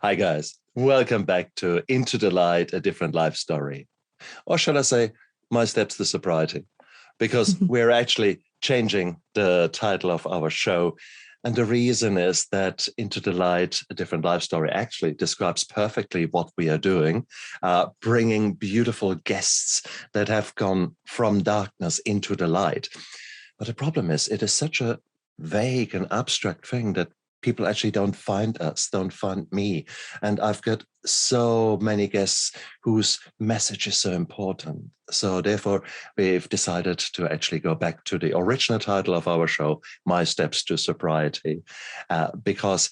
Hi, guys. Welcome back to Into the Light, a different life story. Or shall I say, My Steps to Sobriety? Because we're actually changing the title of our show. And the reason is that Into the Light, a different life story actually describes perfectly what we are doing, bringing beautiful guests that have gone from darkness into the light. But the problem is, it is such a vague and abstract thing that people actually don't find us, don't find me. And I've got so many guests whose message is so important. So therefore, we've decided to actually go back to the original title of our show, My Steps to Sobriety, because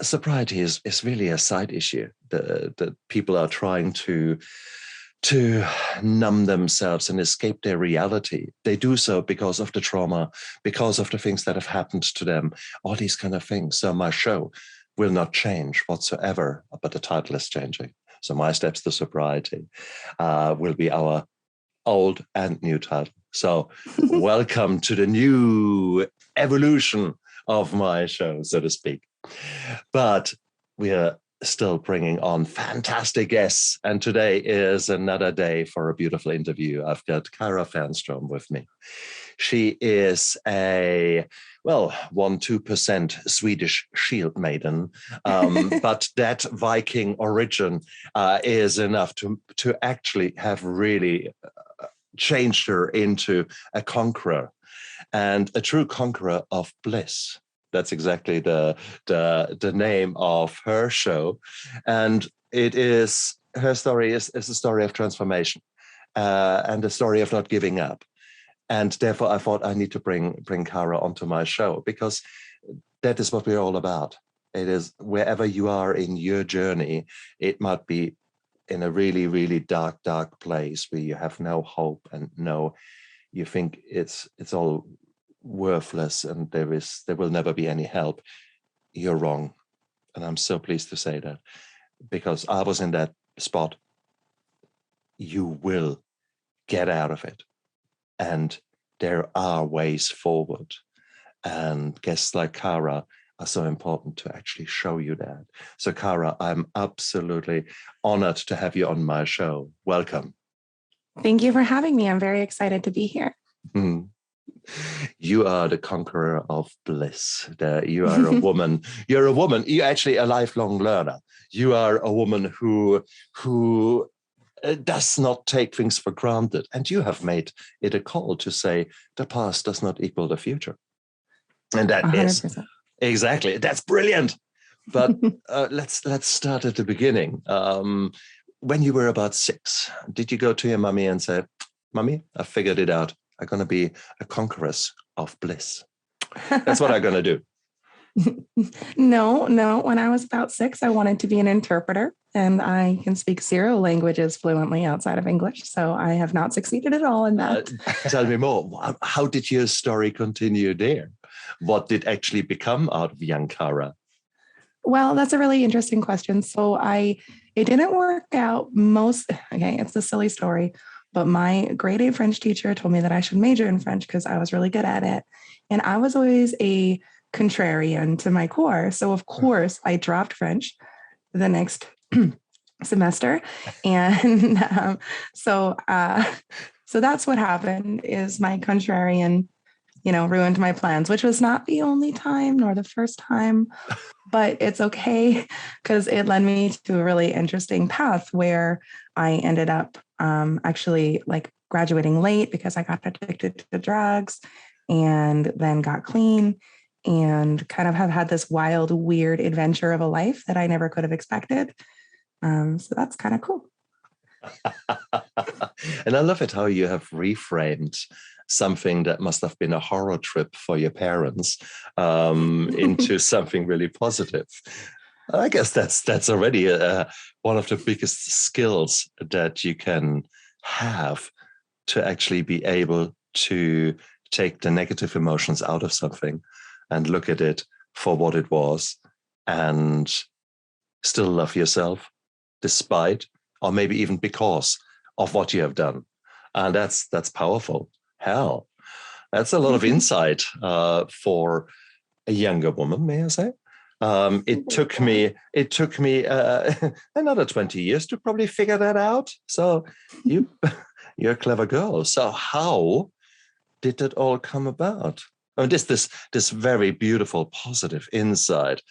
sobriety is really a side issue that people are trying to numb themselves and escape their reality. They do so because of the trauma, because of the things that have happened to them, all these kind of things. So my show will not change whatsoever, but the title is changing. So My Steps to Sobriety will be our old and new title. So welcome to the new evolution of my show, so to speak. But we are still bringing on fantastic guests. And today is another day for a beautiful interview. I've got Fernstrom with me. She is a, 1-2% Swedish shield maiden. But that Viking origin is enough to actually have really changed her into a conqueror and a true conqueror of bliss. That's exactly the name of her show. And it is, her story is a story of transformation and a story of not giving up. And therefore, I thought I need to bring Kara onto my show because that is what we're all about. It is wherever you are in your journey, it might be in a really, really dark place where you have no hope and you think it's all worthless and there will never be any help. You're wrong. And I'm so pleased to say that because I was in that spot. You will get out of it. And there are ways forward. And guests like Kara are so important to actually show you that. So Kara, I'm absolutely honored to have you on my show. Welcome. Thank you for having me. I'm very excited to be here. You are the conqueror of bliss. You are a woman. You're a woman. You're actually a lifelong learner. You are a woman who does not take things for granted. And you have made it a call to say the past does not equal the future. And that 100%. Is exactly, that's brilliant. But let's start at the beginning. When you were about 6, did you go to your mummy and say, "Mummy, I figured it out. I'm going to be a conqueress of bliss. That's what I'm going to do"? No. When I was about 6, I wanted to be an interpreter, and I can speak 0 languages fluently outside of English. So I have not succeeded at all in that. Tell me more. How did your story continue there? What did actually become out of young Kara? Well, that's a really interesting question. So it didn't work out it's a silly story. But my grade 8 French teacher told me that I should major in French because I was really good at it. And I was always a contrarian to my core. So of course I dropped French the next semester. And so that's what happened is my contrarian, ruined my plans, which was not the only time nor the first time, but it's okay because it led me to a really interesting path where I ended up actually graduating late because I got addicted to drugs and then got clean and kind of have had this wild, weird adventure of a life that I never could have expected. So that's kind of cool. And I love it how you have reframed something that must have been a horror trip for your parents into something really positive. I guess that's already one of the biggest skills that you can have to actually be able to take the negative emotions out of something and look at it for what it was and still love yourself despite, or maybe even because of what you have done. And that's powerful. Hell, that's a lot of insight for a younger woman, may I say? It took me another 20 years to probably figure that out. So you're a clever girl. So how did it all come about? I mean, this very beautiful, positive insight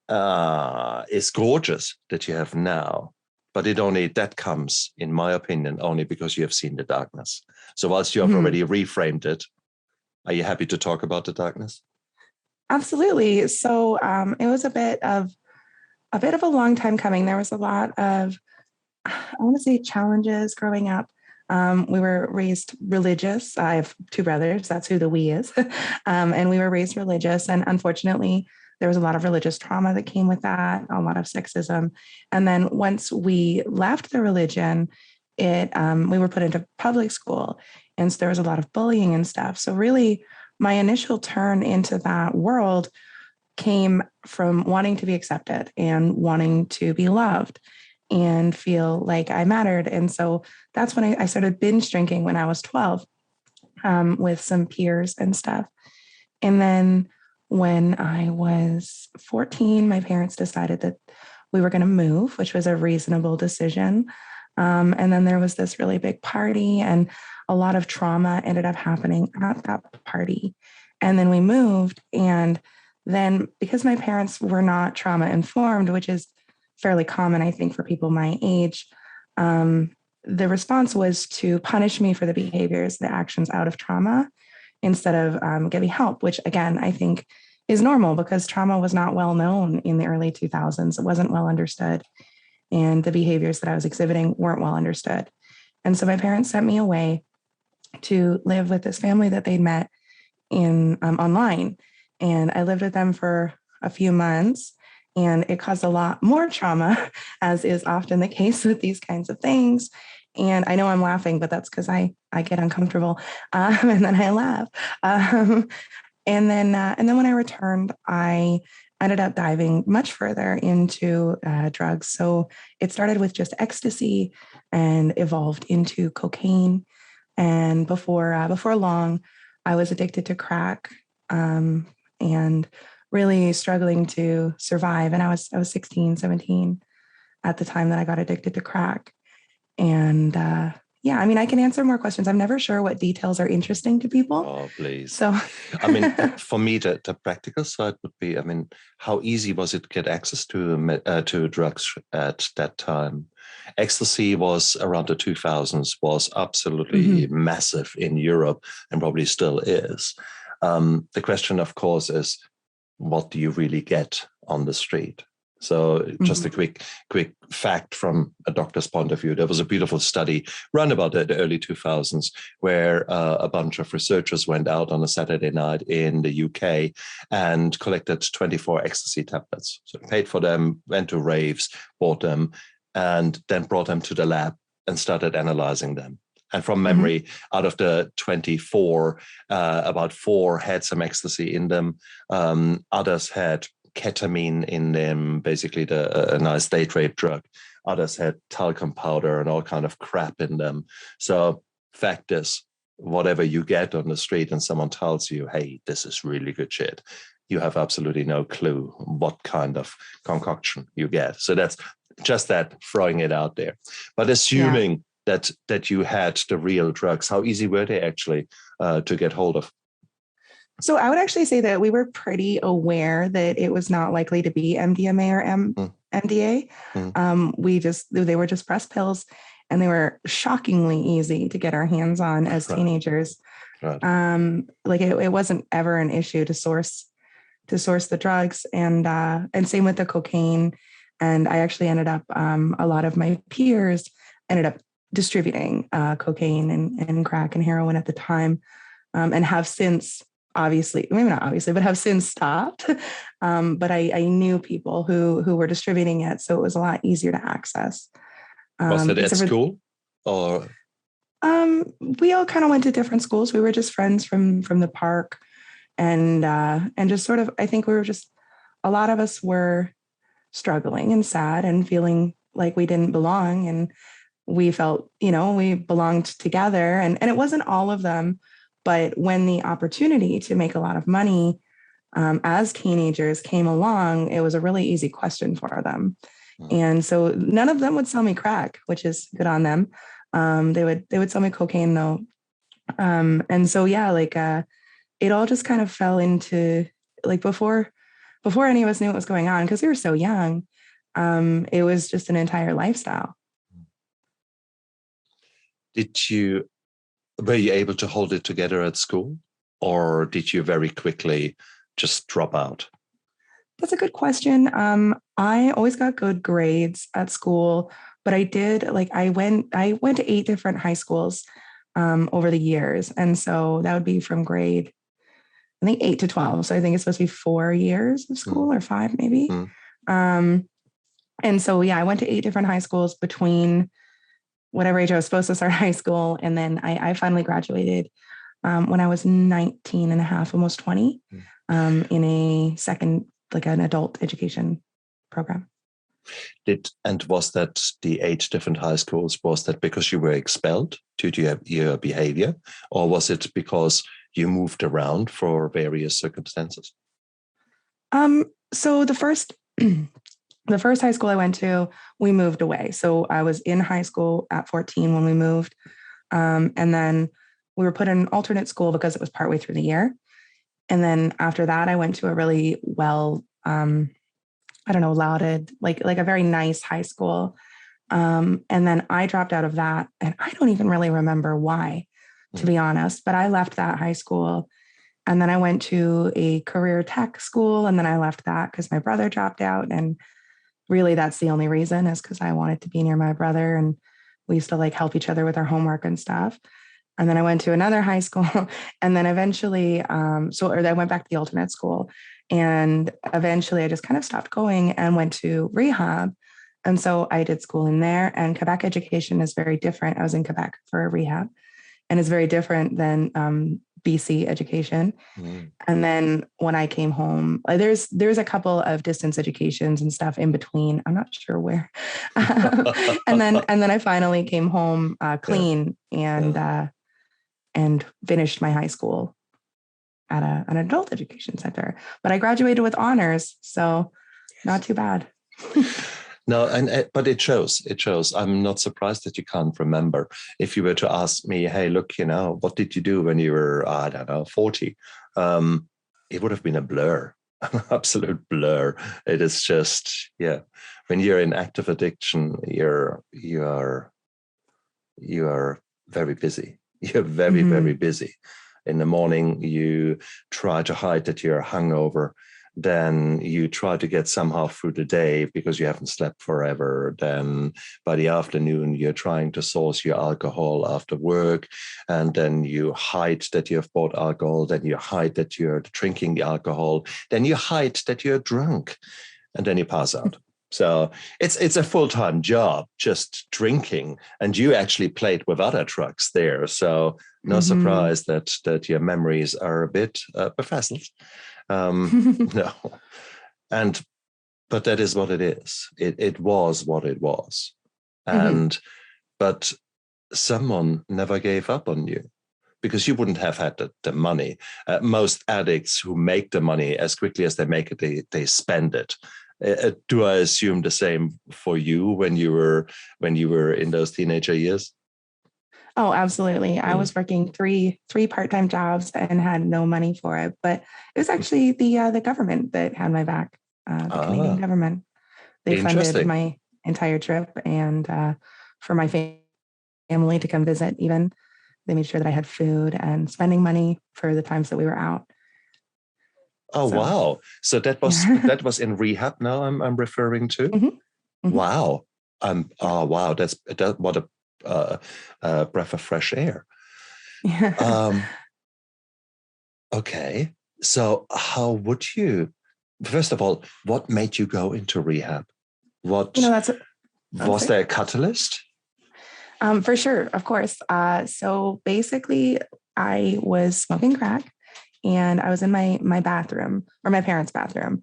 is gorgeous that you have now, but that comes, in my opinion, only because you have seen the darkness. So whilst you have already reframed it, are you happy to talk about the darkness? Absolutely. So it was a bit of a long time coming. There was a lot of, I want to say, challenges growing up. We were raised religious. I have two brothers. That's who the we is. And we were raised religious. And unfortunately, there was a lot of religious trauma that came with that, a lot of sexism. And then once we left the religion, we were put into public school. And so there was a lot of bullying and stuff. So really, my initial turn into that world came from wanting to be accepted and wanting to be loved and feel like I mattered. And so that's when I started binge drinking when I was 12 with some peers and stuff. And then when I was 14, my parents decided that we were going to move, which was a reasonable decision. And then there was this really big party, and a lot of trauma ended up happening at that party. And then we moved. And then because my parents were not trauma informed, which is fairly common, I think, for people my age, the response was to punish me for the behaviors, the actions out of trauma, instead of giving help, which again, I think is normal because trauma was not well known in the early 2000s. It wasn't well understood. And the behaviors that I was exhibiting weren't well understood. And so my parents sent me away to live with this family that they'd met in online. And I lived with them for a few months, and it caused a lot more trauma, as is often the case with these kinds of things. And I know I'm laughing, but that's because I get uncomfortable, and then I laugh. And then when I returned, I ended up diving much further into drugs. So it started with just ecstasy and evolved into cocaine. And before long, I was addicted to crack and really struggling to survive. And I was 16, 17 at the time that I got addicted to crack. And yeah, I mean, I can answer more questions. I'm never sure what details are interesting to people. Oh, please. So, I mean, for me, the practical side would be, I mean, how easy was it to get access to drugs at that time? Ecstasy was around the 2000s, was absolutely massive in Europe and probably still is. The question, of course, is what do you really get on the street? So just a quick fact from a doctor's point of view. There was a beautiful study run about the early 2000s where a bunch of researchers went out on a Saturday night in the UK and collected 24 ecstasy tablets. So paid for them, went to raves, bought them, and then brought them to the lab and started analyzing them. And from memory, out of the 24, about 4 had some ecstasy in them. Others had ketamine in them, basically a nice date rape drug. Others had talcum powder and all kind of crap in them. So fact is, whatever you get on the street and someone tells you, hey, this is really good shit, you have absolutely no clue what kind of concoction you get. So that's just that, throwing it out there. But assuming that you had the real drugs, how easy were they actually to get hold of? So I would actually say that we were pretty aware that it was not likely to be MDMA or MDA. They were just pressed pills, and they were shockingly easy to get our hands on as teenagers. Right. Like it wasn't ever an issue to source the drugs, and same with the cocaine. And I actually ended up, a lot of my peers ended up distributing cocaine and crack and heroin at the time, and have since, obviously, maybe not obviously, but have since stopped. But I knew people who were distributing it, so it was a lot easier to access. Was it at school, or? We all kind of went to different schools. We were just friends from the park, and just sort of, I think we were just, a lot of us were struggling and sad and feeling like we didn't belong, and we felt, we belonged together, and it wasn't all of them. But when the opportunity to make a lot of money as teenagers came along, it was a really easy question for them. And so none of them would sell me crack, which is good on them. They would sell me cocaine though. And so, yeah, like, it all just kind of fell into like before any of us knew what was going on, because we were so young. It was just an entire lifestyle. Were you able to hold it together at school, or did you very quickly just drop out? That's a good question. I always got good grades at school, but I went to 8 different high schools over the years. And so that would be from grade, I think 8 to 12. So I think it's supposed to be 4 years of school or 5 maybe. And so, yeah, I went to 8 different high schools between whatever age I was supposed to start high school. And then I finally graduated when I was 19 and a half, almost 20, in a second, like an adult education program. And was that the 8 different high schools? Was that because you were expelled due to your behavior, or was it because you moved around for various circumstances? So the first high school I went to, we moved away. So I was in high school at 14 when we moved. And then we were put in an alternate school because it was partway through the year. And then after that, I went to a really lauded, like a very nice high school. And then I dropped out of that, and I don't even really remember why, to be honest, but I left that high school. And then I went to a career tech school, and then I left that because my brother dropped out. And really that's the only reason, is because I wanted to be near my brother, and we used to like help each other with our homework and stuff. And then I went to another high school, and then eventually, I went back to the alternate school, and eventually I just kind of stopped going and went to rehab. And so I did school in there, and Quebec education is very different. I was in Quebec for a rehab, and it's very different than BC education. And then when I came home, there's a couple of distance educations and stuff in between. I'm not sure where. and then I finally came home clean and finished my high school at an adult education center. But I graduated with honors, so not too bad. No, but it shows. It shows. I'm not surprised that you can't remember. If you were to ask me, hey, look, what did you do when you were, 40? It would have been a blur, an absolute blur. It is just, when you're in active addiction, you are very busy. You're very, very busy. In the morning, you try to hide that you're hungover. Then you try to get somehow through the day because you haven't slept forever. Then by the afternoon, you're trying to source your alcohol after work. And then you hide that you have bought alcohol. Then you hide that you're drinking the alcohol. Then you hide that you're drunk. And then you pass out. So it's a full-time job, just drinking. And you actually played with other trucks there. So no surprise that your memories are a bit befuddled. No. But that is what it is. It was what it was. But someone never gave up on you, because you wouldn't have had the money. Most addicts who make the money, as quickly as they make it, they spend it. Do I assume the same for you when you were in those teenager years? Oh, absolutely. I was working three part-time jobs and had no money for it, but it was actually the government that had my back. The Canadian government. They funded my entire trip, and for my family to come visit, even they made sure that I had food and spending money for the times that we were out. Oh, so, wow. So that was in rehab now I'm referring to? Wow. Wow. What a breath of fresh air. Okay. So how would you, first of all, what made you go into rehab? Was there a catalyst? For sure. Of course. So basically I was smoking crack, and I was in my bathroom, or my parents' bathroom,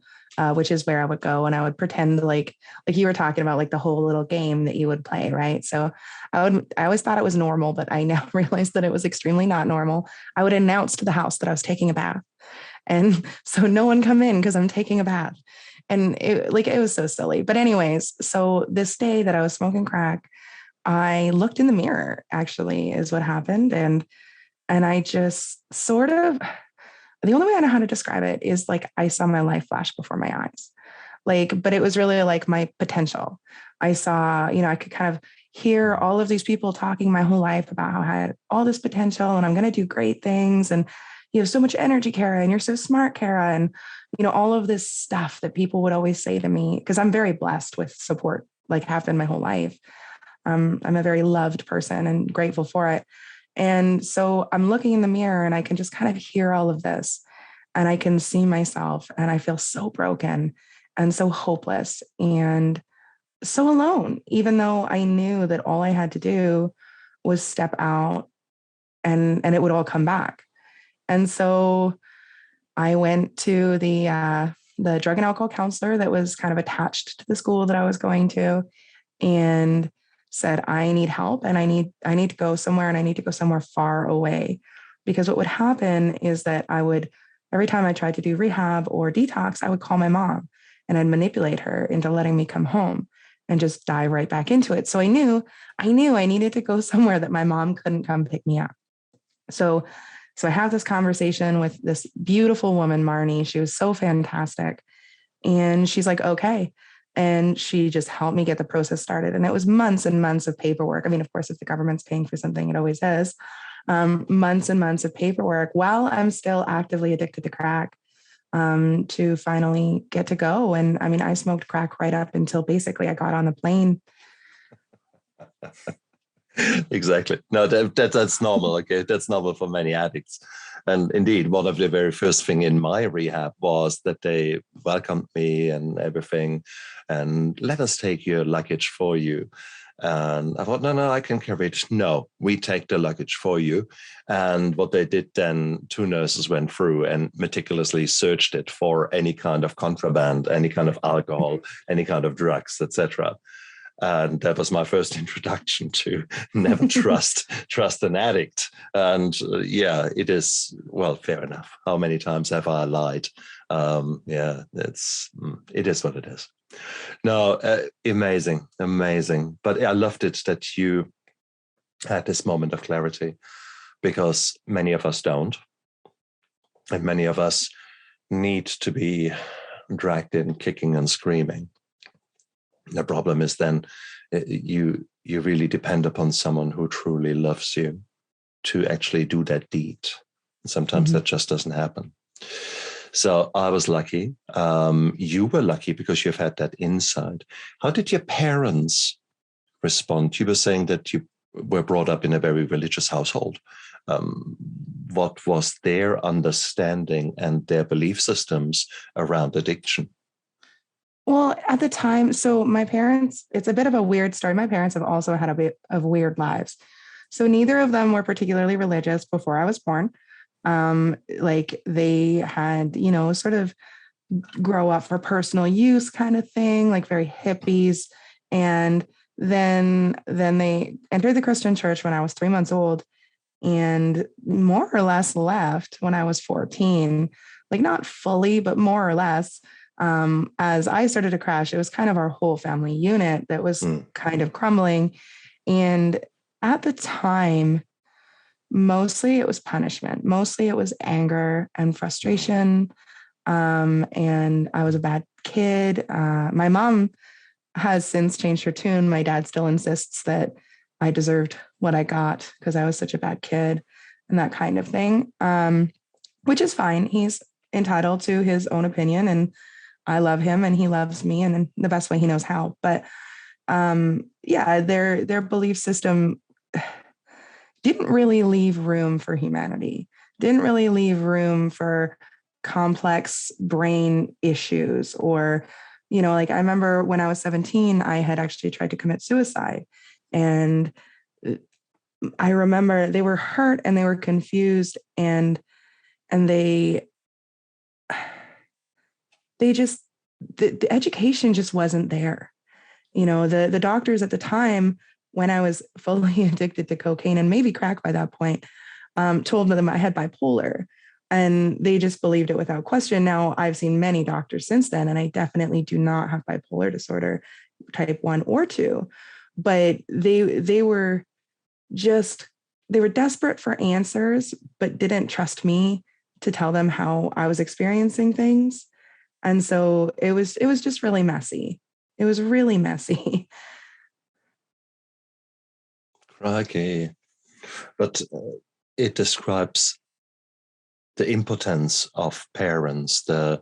which is where I would go, and I would pretend like you were talking about, like the whole little game that you would play, right? So I always thought it was normal, but I now realized that it was extremely not normal. I would announce to the house that I was taking a bath, And so no one come in because I'm taking a bath. And it was so silly. But anyways, so this day that I was smoking crack, I looked in the mirror, actually, is what happened. And I just sort of, the only way I know how to describe it is like I saw my life flash before my eyes. But it was really like my potential. I saw, I could kind of hear all of these people talking my whole life about how I had all this potential and I'm going to do great things. And you have so much energy, Kara, and you're so smart, Kara. And, all of this stuff that people would always say to me, because I'm very blessed with support, like have been my whole life. I'm a very loved person and grateful for it. And so I'm looking in the mirror and I can just kind of hear all of this and I can see myself and I feel so broken and so hopeless and so alone, even though I knew that all I had to do was step out and it would all come back. And so I went to the drug and alcohol counselor that was kind of attached to the school that I was going to and said, I need help and I need to go somewhere and I need to go somewhere far away. Because what would happen is that every time I tried to do rehab or detox, I would call my mom and I'd manipulate her into letting me come home and just dive right back into it. So I knew I needed to go somewhere that my mom couldn't come pick me up. So I have this conversation with this beautiful woman, Marnie. She was so fantastic. And she's like, okay. And she just helped me get the process started. And it was months and months of paperwork. I mean, of course, if the government's paying for something, it always is. Months and months of paperwork while I'm still actively addicted to crack to finally get to go. And I mean, I smoked crack right up until basically I got on the plane. Exactly. No, that's normal. Okay, that's normal for many addicts. And indeed, one of the very first thing in my rehab was that they welcomed me and everything, and let us take your luggage for you. And I thought, no, I can carry it. No, we take the luggage for you. And what they did then, two nurses went through and meticulously searched it for any kind of contraband, any kind of alcohol, any kind of drugs, etc. And that was my first introduction to never trust an addict. And it is, well, fair enough. How many times have I lied? It is what it is. No, amazing. But I loved it that you had this moment of clarity, because many of us don't. And many of us need to be dragged in kicking and screaming. The problem is then you really depend upon someone who truly loves you to actually do that deed. And sometimes that just doesn't happen. So I was lucky. You were lucky because you've had that insight. How did your parents respond? You were saying that you were brought up in a very religious household. What was their understanding and their belief systems around addiction? Well, at the time, so my parents, it's a bit of a weird story. My parents have also had a bit of weird lives. So neither of them were particularly religious before I was born. They had, sort of grow up for personal use kind of thing, like very hippies. And then they entered the Christian church when I was 3 months old and more or less left when I was 14, like not fully, but more or less. As I started to crash, it was kind of our whole family unit that was kind of crumbling. And at the time, mostly it was punishment. Mostly it was anger and frustration. And I was a bad kid. My mom has since changed her tune. My dad still insists that I deserved what I got because I was such a bad kid and that kind of thing, which is fine. He's entitled to his own opinion and I love him and he loves me and in the best way he knows how. But their belief system didn't really leave room for humanity, didn't really leave room for complex brain issues or, I remember when I was 17, I had actually tried to commit suicide. And I remember they were hurt and they were confused and they just, the education just wasn't there. The doctors at the time, when I was fully addicted to cocaine and maybe crack by that point, told them I had bipolar. And they just believed it without question. Now, I've seen many doctors since then, and I definitely do not have bipolar disorder type 1 or 2. But they were just, they were desperate for answers, but didn't trust me to tell them how I was experiencing things. And so it was just really messy. It was really messy. Crikey. But it describes the impotence of parents, the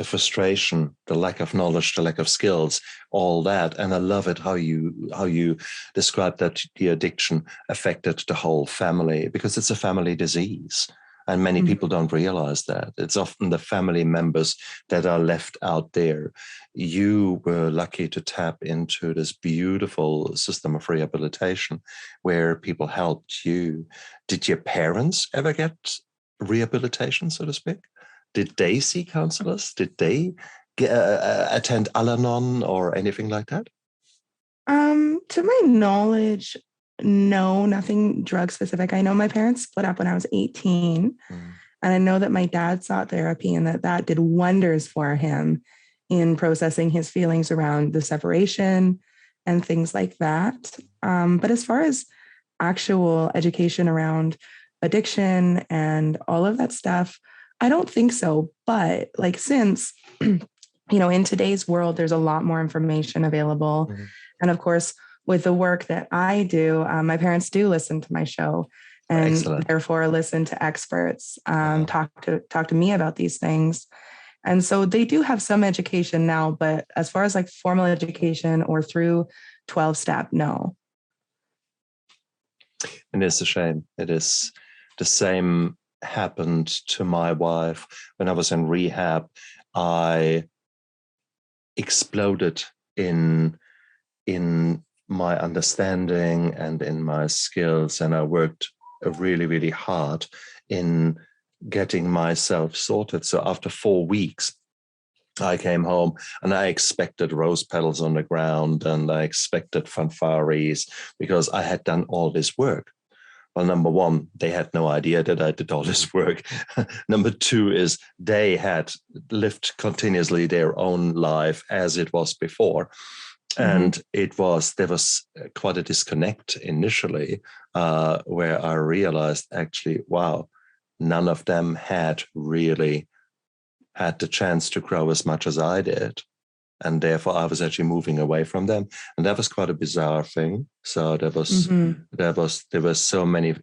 frustration, the lack of knowledge, the lack of skills, all that. And I love it how you describe that the addiction affected the whole family, because it's a family disease. And many people don't realize that. It's often the family members that are left out there. You were lucky to tap into this beautiful system of rehabilitation where people helped you. Did your parents ever get rehabilitation, so to speak? Did they see counselors? Did they attend Al-Anon or anything like that? To my knowledge, no, nothing drug specific. I know my parents split up when I was 18. And I know that my dad sought therapy and that did wonders for him in processing his feelings around the separation and things like that. But as far as actual education around addiction and all of that stuff, I don't think so. But like, since, in today's world, there's a lot more information available. And of course, with the work that I do, my parents do listen to my show and Excellent. Therefore listen to experts, talk to me about these things. And so they do have some education now, but as far as like formal education or through 12-step, no. And it's a shame. It is the same happened to my wife. When I was in rehab, I exploded in my understanding and in my skills. And I worked really, really hard in getting myself sorted. So after 4 weeks, I came home and I expected rose petals on the ground and I expected fanfares because I had done all this work. Well, number one, they had no idea that I did all this work. Number two is they had lived continuously their own life as it was before. And there was quite a disconnect initially where I realized actually, wow, none of them had really had the chance to grow as much as I did. And therefore I was actually moving away from them. And that was quite a bizarre thing. So there was so many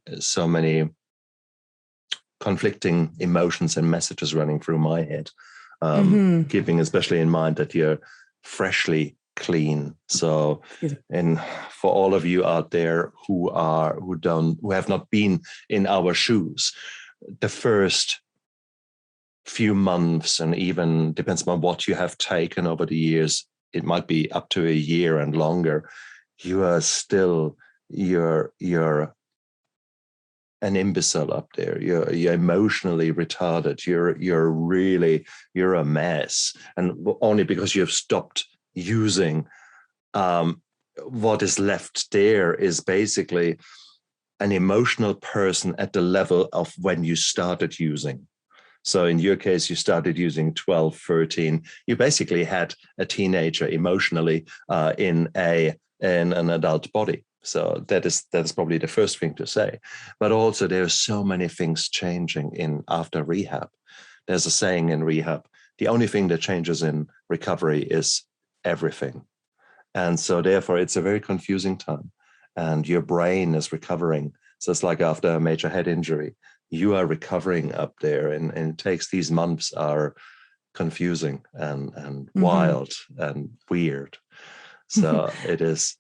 conflicting emotions and messages running through my head, keeping especially in mind that you're freshly clean. So, and for all of you out there who have not been in our shoes, the first few months, and even depends on what you have taken over the years, it might be up to a year and longer, you are still you're an imbecile up there. You're emotionally retarded. You're a mess, and only because you have stopped using, what is left there is basically an emotional person at the level of when you started using. So in your case, you started using 12, 13. You basically had a teenager emotionally in an adult body. So that is probably the first thing to say. But also there are so many things changing after rehab. There's a saying in rehab, the only thing that changes in recovery is everything. And so therefore it's a very confusing time. And your brain is recovering. So it's like after a major head injury, you are recovering up there, and it takes these months are confusing and wild and weird. So it is.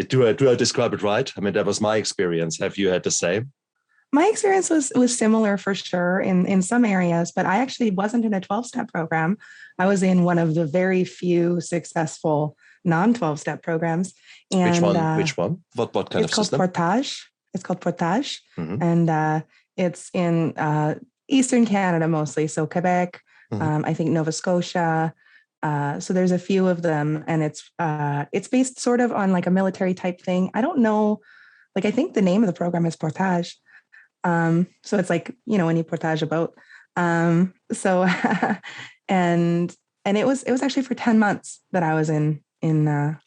Do I describe it right? I mean, that was my experience. Have you had the same? My experience was similar for sure in some areas, but I actually wasn't in a 12-step program. I was in one of the very few successful non-12-step programs. And Which one? What kind of system? It's called Portage. And it's in Eastern Canada mostly. So Quebec, I think Nova Scotia. So there's a few of them, and it's based sort of on like a military type thing. I don't know, like I think the name of the program is Portage. So it's like, when you portage a boat. So and it was actually for 10 months that I was in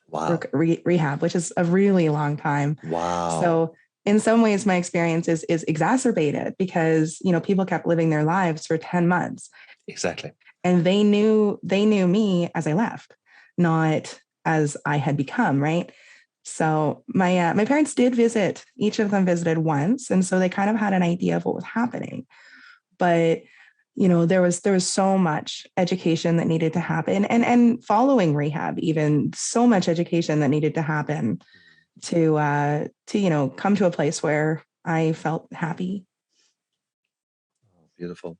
Wow. rehab, which is a really long time. Wow. So in some ways my experience is exacerbated because, people kept living their lives for 10 months. Exactly. And they knew me as I left, not as I had become, right? So my parents did visit. Each of them visited once, and so they kind of had an idea of what was happening. But there was so much education that needed to happen, and following rehab, even so much education that needed to happen to come to a place where I felt happy. Beautiful.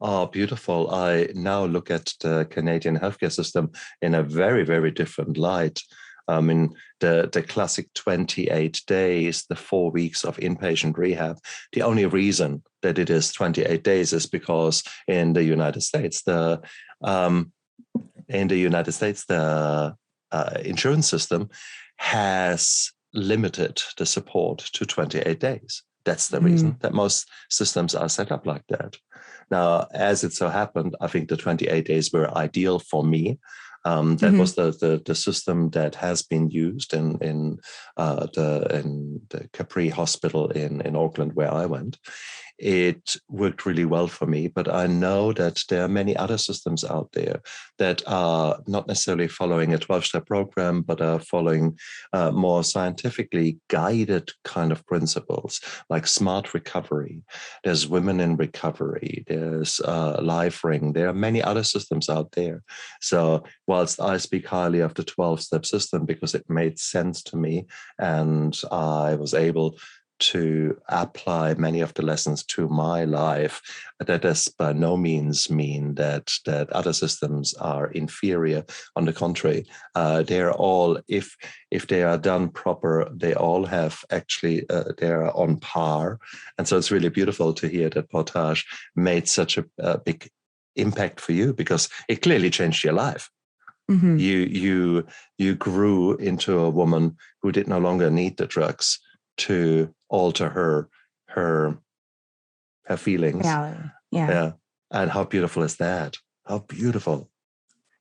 Oh, beautiful. I now look at the Canadian healthcare system in a very, very different light. I mean, the classic 28 days, the 4 weeks of inpatient rehab, the only reason that it is 28 days is because in the United States, um, the insurance system has limited the support to 28 days. That's the reason that most systems are set up like that. Now, as it so happened, I think the 28 days were ideal for me. That was the system that has been used in the Capri Hospital in Auckland, where I went. It worked really well for me, but I know that there are many other systems out there that are not necessarily following a 12-step program, but are following more scientifically guided kind of principles, like smart recovery. There's Women in Recovery. There's Life Ring. There are many other systems out there. So whilst I speak highly of the 12-step system because it made sense to me and I was able to apply many of the lessons to my life, that does by no means mean that other systems are inferior. On the contrary, they're all, if they are done proper, they all have actually they're on par. And so it's really beautiful to hear that Portage made such a big impact for you, because it clearly changed your life. Mm-hmm. You grew into a woman who did no longer need the drugs to alter her feelings. Reality. Yeah. Yeah. And how beautiful is that? How beautiful.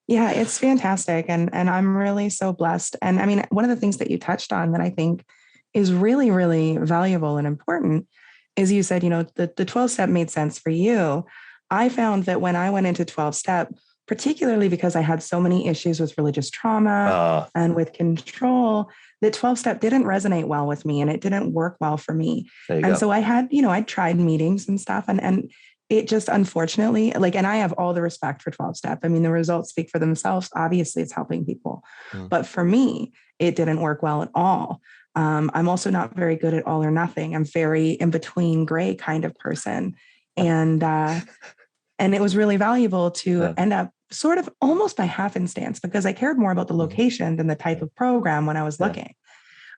Yeah, it's fantastic. And I'm really so blessed. And I mean, one of the things that you touched on that I think is really, really valuable and important is you said, the 12 step made sense for you. I found that when I went into 12 step, particularly because I had so many issues with religious trauma and with control, that 12 step didn't resonate well with me and it didn't work well for me. And so I had, I tried meetings and stuff, and it just, unfortunately, and I have all the respect for 12 step. I mean, the results speak for themselves. Obviously it's helping people, but for me, it didn't work well at all. I'm also not very good at all or nothing. I'm very in between gray kind of person. And it was really valuable to end up sort of almost by happenstance, because I cared more about the location than the type of program when I was looking.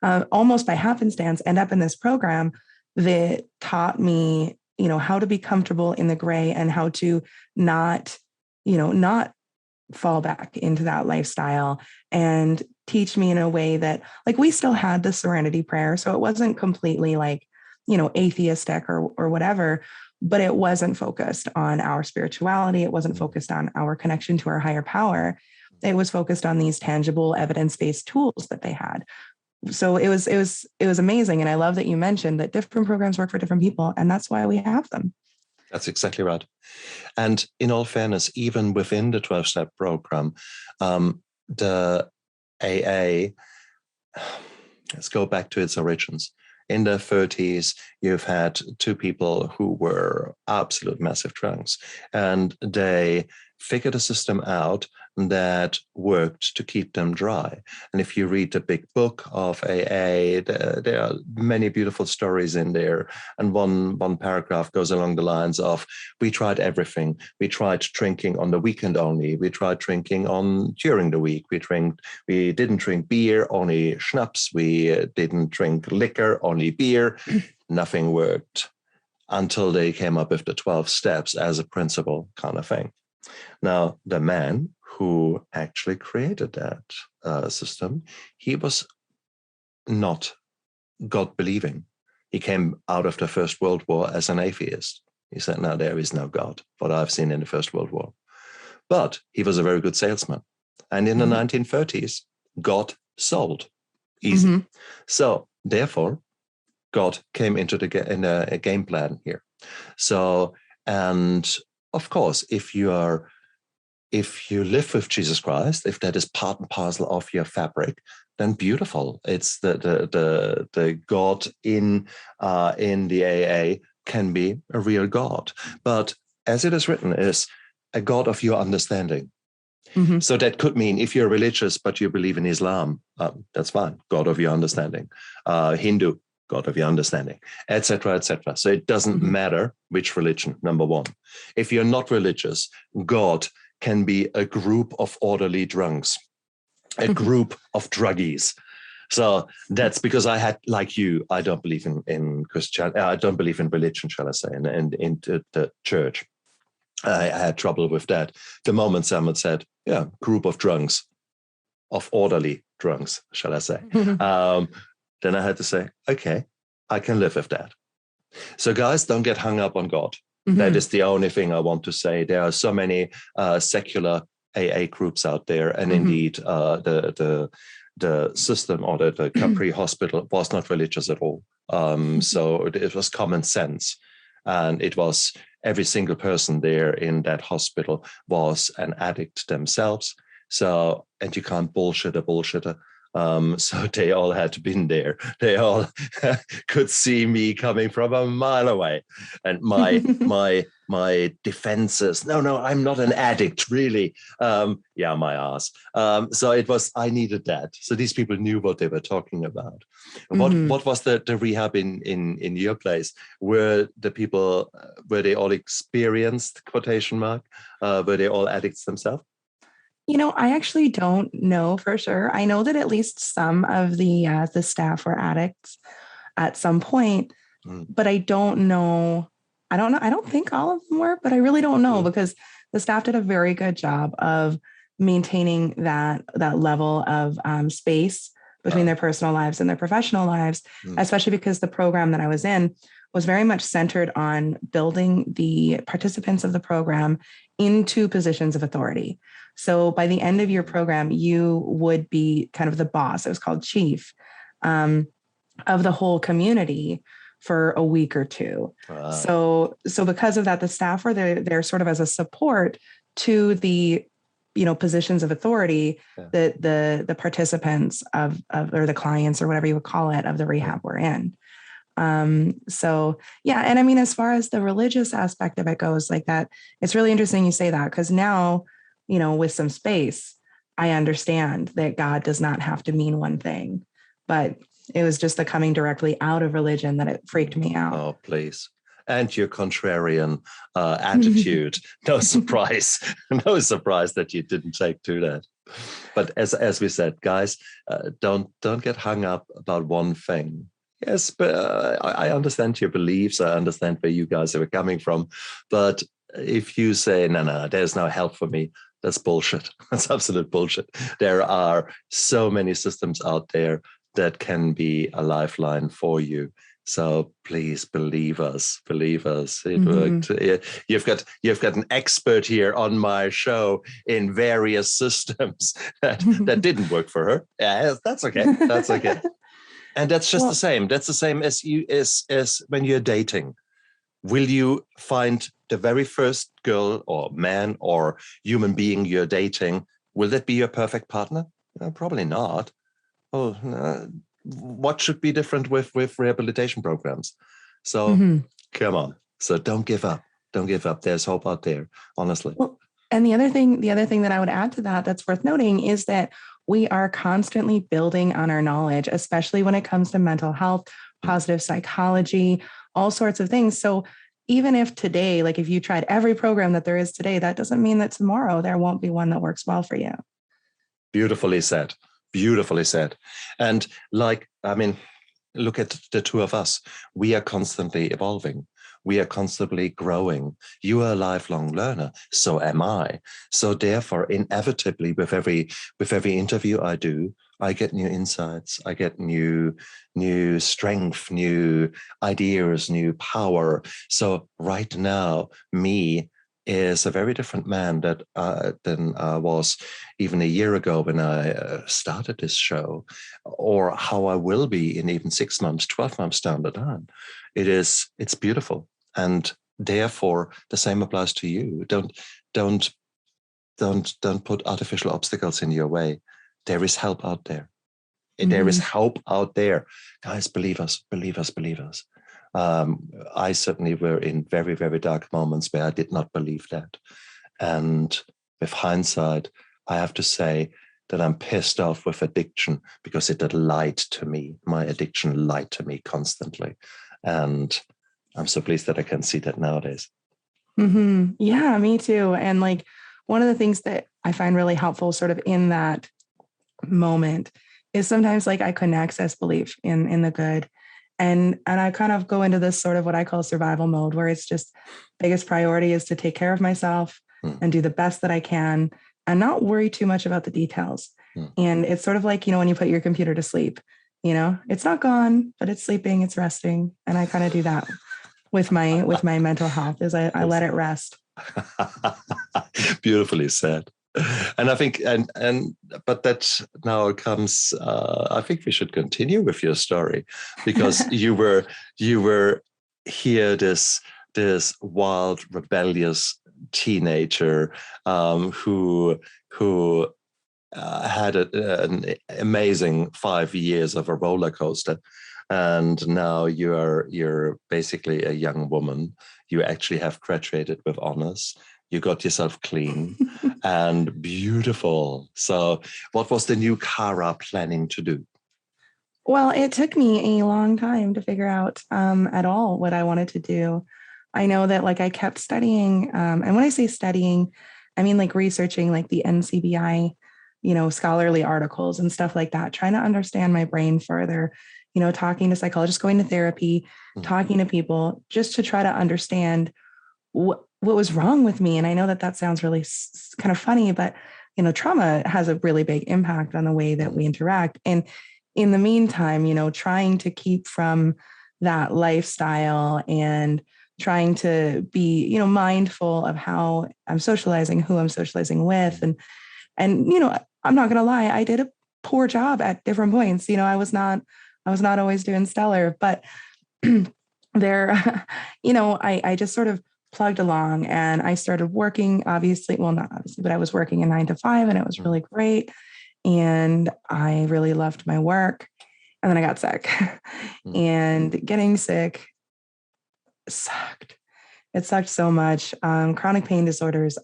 Almost by happenstance, end up in this program that taught me, how to be comfortable in the gray and how to not fall back into that lifestyle, and teach me in a way that, we still had the serenity prayer. So it wasn't completely atheistic or whatever, but it wasn't focused on our spirituality. It wasn't focused on our connection to our higher power. It was focused on these tangible evidence-based tools that they had. So it was amazing. And I love that you mentioned that different programs work for different people, and that's why we have them. That's exactly right. And in all fairness, even within the 12-step program, the AA, let's go back to its origins. In the 30s, you've had two people who were absolute massive drunks, and they figured a system out that worked to keep them dry. And if you read the big book of AA, there are many beautiful stories in there. And one paragraph goes along the lines of, we tried everything. We tried drinking on the weekend only. We tried drinking during the week. We didn't drink beer, only schnapps. We didn't drink liquor, only beer. Nothing worked until they came up with the 12 steps as a principle kind of thing. Now, the man who actually created that system, he was not God believing. He came out of the First World War as an atheist. He said, no, there is no God, what I've seen in the First World War. But he was a very good salesman. And in the 1930s, God sold. Easy. So therefore, God came into a game plan here. So, and of course, if you live with Jesus Christ, if that is part and parcel of your fabric, then beautiful. It's the God in the AA can be a real God. But as it is written, is a God of your understanding. So that could mean if you're religious, but you believe in Islam, that's fine. God of your understanding. Hindu, God of your understanding, etc., etc. So it doesn't matter which religion, number one. If you're not religious, God can be a group of orderly drunks, a group of druggies. So that's because I had, like you, I don't believe in Christianity. I don't believe in religion, shall I say, and in the church. I had trouble with that. The moment someone said, yeah, group of drunks, of orderly drunks, shall I say, then I had to say, okay, I can live with that. So guys, don't get hung up on God. That is the only thing I want to say. There are so many secular AA groups out there. And indeed, the system or the Capri Hospital was not religious at all. So it was common sense. And it was every single person there in that hospital was an addict themselves. So, and you can't bullshit a bullshitter. So they all had to be there. They all could see me coming from a mile away. And my defenses, no, I'm not an addict, really. Yeah, my ass. So it was, I needed that. So these people knew what they were talking about. What was the rehab in your place? Were the people, were they all experienced, quotation mark? Were they all addicts themselves? You know, I actually don't know for sure. I know that at least some of the staff were addicts at some point, but I don't know. I don't think all of them were, but I really don't know because the staff did a very good job of maintaining that level of space between their personal lives and their professional lives, especially because the program that I was in was very much centered on building the participants of the program into positions of authority. So by the end of your program, you would be kind of the boss. It was called chief of the whole community for a week or two. Wow. So because of that, the staff were there sort of as a support to the, positions of authority that the participants of or the clients or whatever you would call it of the rehab were in. So yeah. And I mean, as far as the religious aspect of it goes like that, it's really interesting you say that because now, with some space, I understand that God does not have to mean one thing, but it was just the coming directly out of religion that it freaked me out. Oh, please. And your contrarian attitude. No surprise. No surprise that you didn't take to that. But as we said, guys, don't get hung up about one thing. Yes, but I understand your beliefs. I understand where you guys are coming from. But if you say, no, there's no help for me, that's bullshit. That's absolute bullshit. There are so many systems out there that can be a lifeline for you. So please believe us. It worked. You've got an expert here on my show in various systems that didn't work for her. Yeah, that's okay. That's okay. And that's just the same. That's the same as as when you're dating. Will you find the very first girl or man or human being you're dating? Will that be your perfect partner? No, probably not. Oh, what should be different with rehabilitation programs? So come on. So don't give up. Don't give up. There's hope out there, honestly. Well, and the other thing that I would add to that that's worth noting is that we are constantly building on our knowledge, especially when it comes to mental health, positive psychology, all sorts of things. So even if today, like if you tried every program that there is today, that doesn't mean that tomorrow there won't be one that works well for you. Beautifully said. Beautifully said. And look at the two of us. We are constantly evolving. We are constantly growing. You are a lifelong learner. So am I. So therefore, inevitably, with every interview I do, I get new insights. I get new strength, new ideas, new power. So right now, me is a very different man than I was even a year ago when I started this show, or how I will be in even 6 months, 12 months down the line. It's beautiful. And therefore, the same applies to you. Don't put artificial obstacles in your way. There is help out there. There is help out there. Guys, believe us, believe us, believe us. I certainly were in very, very dark moments where I did not believe that. And with hindsight, I have to say that I'm pissed off with addiction because it had lied to me. My addiction lied to me constantly. And I'm so pleased that I can see that nowadays. Yeah, me too. And like one of the things that I find really helpful sort of in that moment is sometimes like I couldn't access belief in the good. And I kind of go into this sort of what I call survival mode, where it's just biggest priority is to take care of myself and do the best that I can and not worry too much about the details. And it's sort of like, when you put your computer to sleep, it's not gone, but it's sleeping, it's resting. And I kind of do that with my mental health is I let it rest. Beautifully said. And I think, but that now comes, I think we should continue with your story, because you were here, this wild, rebellious teenager who had an amazing 5 years of a roller coaster. And now you're basically a young woman. You actually have graduated with honors. You got yourself clean and beautiful. So what was the new Kara planning to do? Well, it took me a long time to figure out at all what I wanted to do. I know that like I kept studying. And when I say studying, I mean like researching like the NCBI, scholarly articles and stuff like that, trying to understand my brain further, talking to psychologists, going to therapy, talking to people just to try to understand what was wrong with me. And I know that sounds really kind of funny, but, trauma has a really big impact on the way that we interact. And in the meantime, trying to keep from that lifestyle and trying to be, mindful of how I'm socializing, who I'm socializing with. And, I'm not going to lie, I did a poor job at different points. I was not always doing stellar, but there, I just sort of plugged along and I started working, obviously, well, not obviously, but I was working a 9 to 5 and it was really great. And I really loved my work. And then I got sick and getting sick sucked. It sucked so much. Chronic pain disorders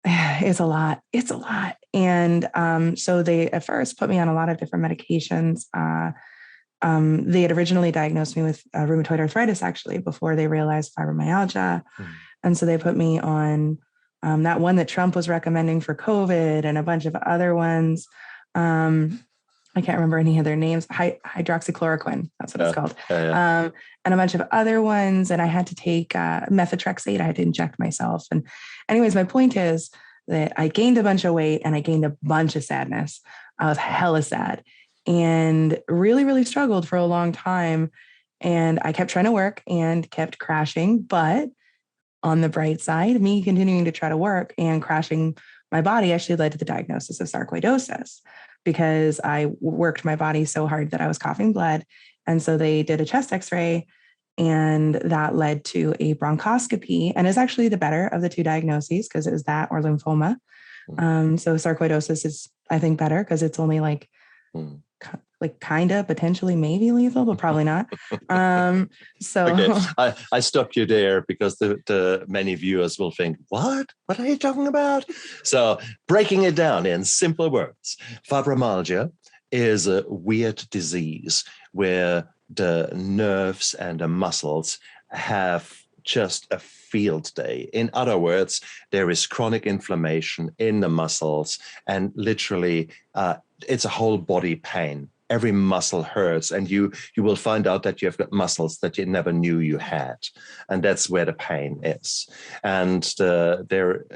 it's a lot. It's a lot. And so they at first put me on a lot of different medications. They had originally diagnosed me with rheumatoid arthritis, actually, before they realized fibromyalgia. And so they put me on that one that Trump was recommending for COVID and a bunch of other ones. I can't remember any of their names. Hydroxychloroquine, that's what it's called. And a bunch of other ones. And I had to take methotrexate. I had to inject myself. And anyways, my point is that I gained a bunch of weight and I gained a bunch of sadness. I was hella sad and really, really struggled for a long time. And I kept trying to work and kept crashing. But on the bright side, me continuing to try to work and crashing my body actually led to the diagnosis of sarcoidosis, because I worked my body so hard that I was coughing blood. And so they did a chest x-ray and that led to a bronchoscopy, and is actually the better of the two diagnoses because it was that or lymphoma. So sarcoidosis is, I think, better because it's only like kind of potentially maybe lethal, but probably not. So okay. I stopped you there because the many viewers will think, what are you talking about? So breaking it down in simple words, fibromyalgia is a weird disease where the nerves and the muscles have just a field day. In other words, there is chronic inflammation in the muscles, and literally it's a whole body pain. Every muscle hurts, and you will find out that you have got muscles that you never knew you had, and that's where the pain is. And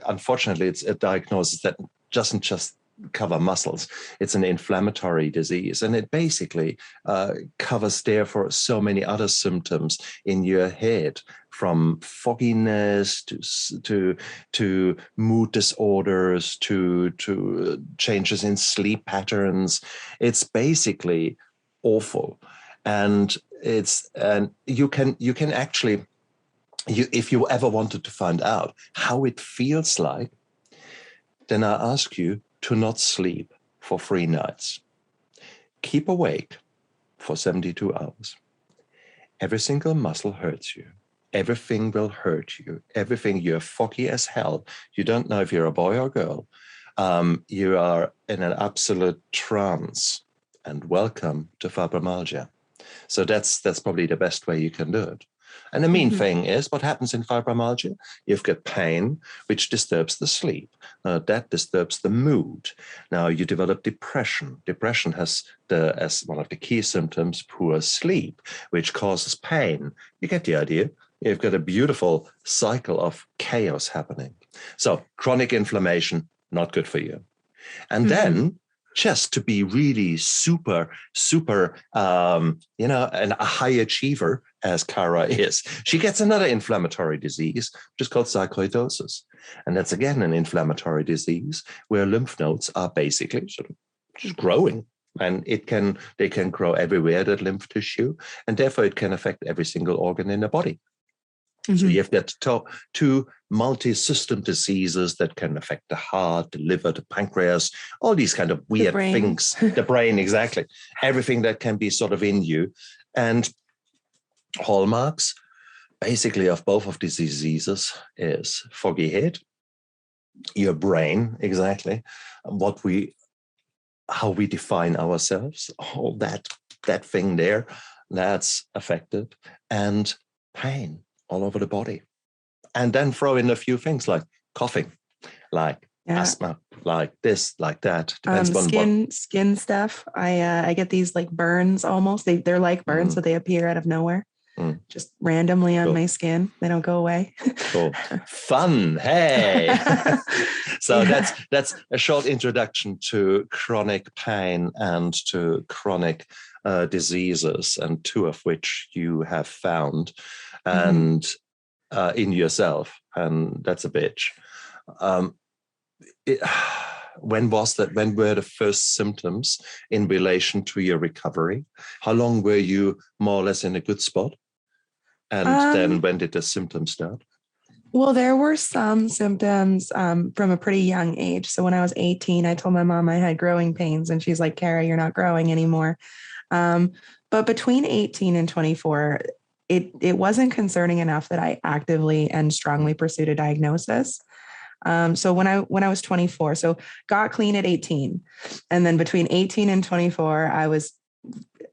unfortunately, it's a diagnosis that doesn't just cover muscles. It's an inflammatory disease, and it basically covers therefore so many other symptoms in your head, from fogginess to mood disorders to changes in sleep patterns. It's basically awful, and you can actually, if you ever wanted to find out how it feels like, then I ask you to not sleep for 3 nights. Keep awake for 72 hours. Every single muscle hurts you. Everything will hurt you. Everything, you're foggy as hell. You don't know if you're a boy or girl. You are in an absolute trance. And welcome to fibromyalgia. So that's probably the best way you can do it. And the main thing is, what happens in fibromyalgia? You've got pain, which disturbs the sleep. That disturbs the mood. Now you develop depression. Depression has as one of the key symptoms, poor sleep, which causes pain. You get the idea. You've got a beautiful cycle of chaos happening. So chronic inflammation, not good for you. And then, just to be really super, and a high achiever, as Kara is, she gets another inflammatory disease, which is called sarcoidosis. And that's, again, an inflammatory disease where lymph nodes are basically sort of just growing. And they can grow everywhere, that lymph tissue, and therefore it can affect every single organ in the body. So you've got two multi-system diseases that can affect the heart, the liver, the pancreas, all these kind of weird things. The brain, exactly. Everything that can be sort of in you. And hallmarks, basically, of both of these diseases is foggy head, your brain, exactly, how we define ourselves, all that thing there, that's affected, and pain all over the body. And then throw in a few things like coughing, like asthma, like this, like that. Depends on skin stuff. I get these like burns almost. They're like burns, so they appear out of nowhere. Just randomly on my skin. They don't go away. Cool. Fun. Hey. So that's a short introduction to chronic pain and to chronic diseases, and 2 of which you have found and in yourself. And that's a bitch. When was that? When were the first symptoms in relation to your recovery? How long were you more or less in a good spot? And then when did the symptoms start? Well, there were some symptoms from a pretty young age. So when I was 18, I told my mom I had growing pains, and she's like, "Kara, you're not growing anymore." But between 18 and 24, it wasn't concerning enough that I actively and strongly pursued a diagnosis. So when I was 24, so got clean at 18, and then between 18 and 24, I was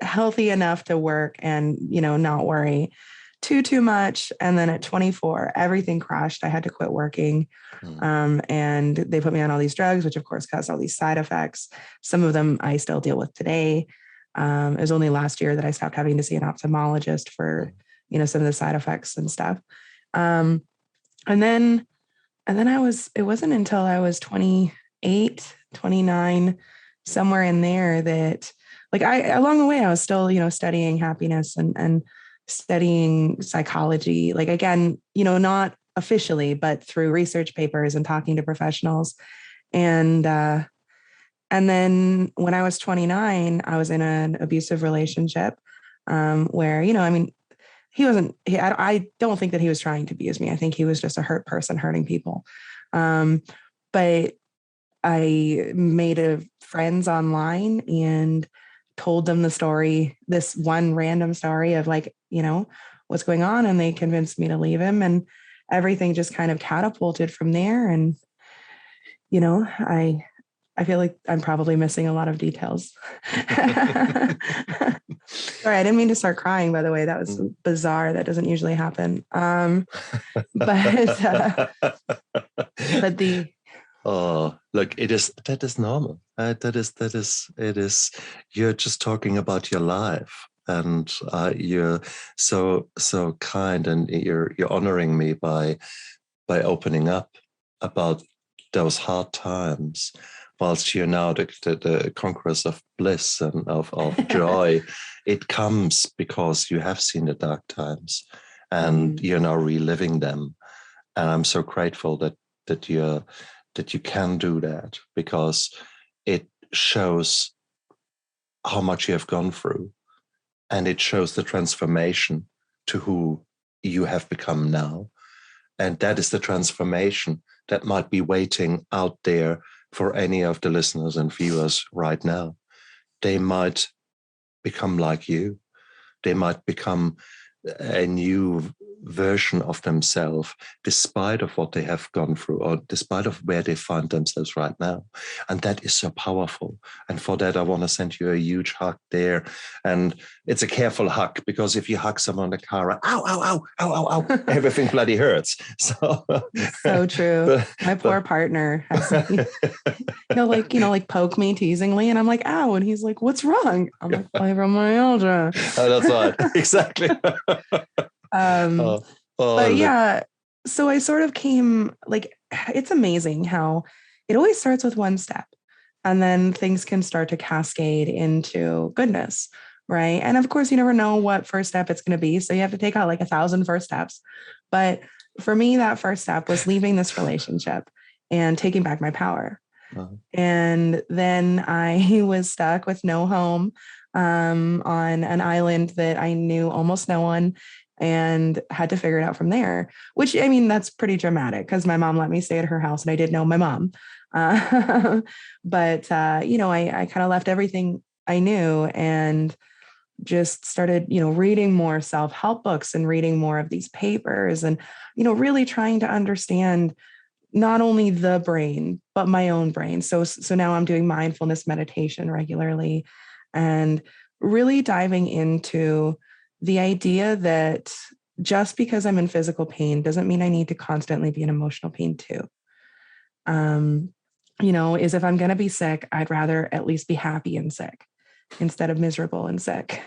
healthy enough to work and, not worry too much. And then at 24, everything crashed. I had to quit working. And they put me on all these drugs, which of course caused all these side effects. Some of them I still deal with today. It was only last year that I stopped having to see an ophthalmologist for, some of the side effects and stuff. And then it wasn't until I was 28, 29, somewhere in there that along the way, I was still, studying happiness and studying psychology, again, not officially, but through research papers and talking to professionals. And then when I was 29, I was in an abusive relationship where, I don't think that he was trying to abuse me. I think he was just a hurt person hurting people. But I made friends online and told them the story, this one random story of what's going on. And they convinced me to leave him, and everything just kind of catapulted from there. And, I feel like I'm probably missing a lot of details. Sorry, I didn't mean to start crying, by the way. That was bizarre. That doesn't usually happen. But look, that is normal. It is, you're just talking about your life, and you're so kind, and you're honoring me by opening up about those hard times. whilst you're now the conquest of bliss and of joy, it comes because you have seen the dark times and you're now reliving them. And I'm so grateful that you can do that, because it shows how much you have gone through, and it shows the transformation to who you have become now. And that is the transformation that might be waiting out there for any of the listeners and viewers right now. They might become like you. They might become a new version of themselves, despite of what they have gone through, or despite of where they find themselves right now. And that is so powerful. And for that, I want to send you a huge hug there. And it's a careful hug, because if you hug someone in the car, ow, ow, ow, ow, ow, ow, everything bloody hurts. So true. My poor partner has, like poke me teasingly, and I'm like, ow. And he's like, what's wrong? I'm like, fibromyalgia. Oh, that's right. Exactly. But yeah, so I sort of came, it's amazing how it always starts with one step, and then things can start to cascade into goodness, right? And of course, you never know what first step it's going to be. So you have to take out 1,000 first steps. But for me, that first step was leaving this relationship and taking back my power. Uh-huh. And then I was stuck with no home on an island that I knew almost no one, and had to figure it out from there, which, I mean, that's pretty dramatic because my mom let me stay at her house and I didn't know my mom. But I kind of left everything I knew and just started, reading more self-help books and reading more of these papers and, really trying to understand not only the brain, but my own brain. So now I'm doing mindfulness meditation regularly and really diving into the idea that just because I'm in physical pain doesn't mean I need to constantly be in emotional pain too. Is if I'm going to be sick, I'd rather at least be happy and sick instead of miserable and sick.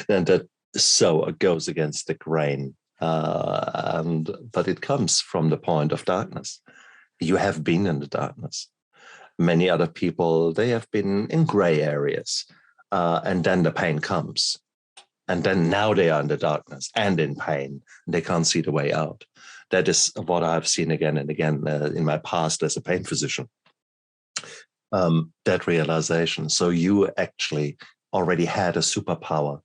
And that so goes against the grain. But it comes from the point of darkness. You have been in the darkness. Many other people, they have been in gray areas. And then the pain comes. And then now they are in the darkness and in pain. And they can't see the way out. That is what I've seen again and again in my past as a pain physician. That realization. So you actually already had a superpower